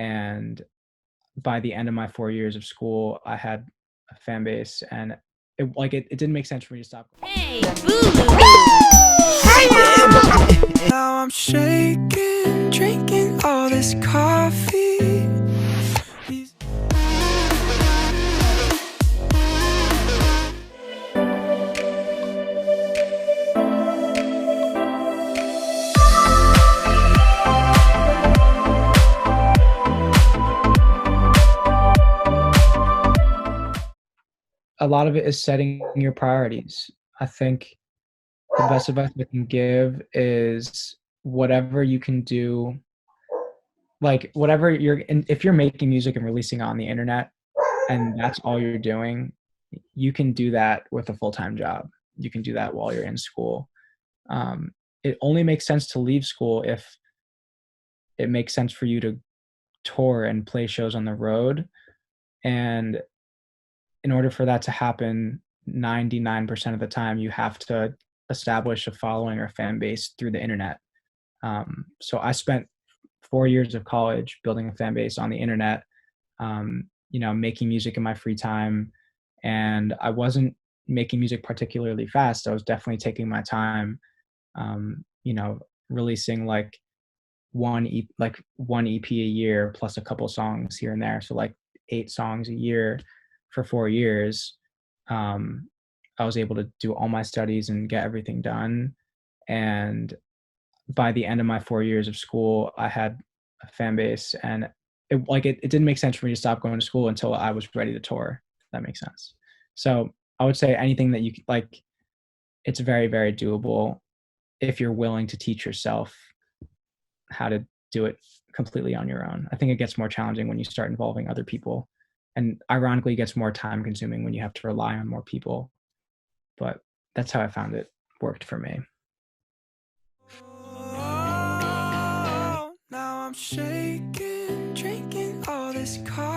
And by the end of my 4 years of school, I had a fan base, and it didn't make sense for me to stop. Hey, boo. Now I'm shaking, drinking all this coffee. A lot of it is setting your priorities. I think the best advice I can give is whatever you can do, like whatever if you're making music and releasing it on the internet and that's all you're doing, you can do that with a full-time job. You can do that while you're in school. It only makes sense to leave school if it makes sense for you to tour and play shows on the road. And in order for that to happen, 99% of the time, you have to establish a following or fan base through the internet. So I spent 4 years of college building a fan base on the internet, making music in my free time. And I wasn't making music particularly fast. I was definitely taking my time, releasing like one EP a year plus a couple songs here and there. So like 8 songs a year for 4 years. I was able to do all my studies and get everything done. And by the end of my 4 years of school, I had a fan base, and it didn't make sense for me to stop going to school until I was ready to tour. If that makes sense. So I would say anything that you like, it's very, very doable if you're willing to teach yourself how to do it completely on your own. I think it gets more challenging when you start involving other people, and ironically, it gets more time consuming when you have to rely on more people. But that's how I found it worked for me. Oh, now I'm shaking, drinking all this coffee.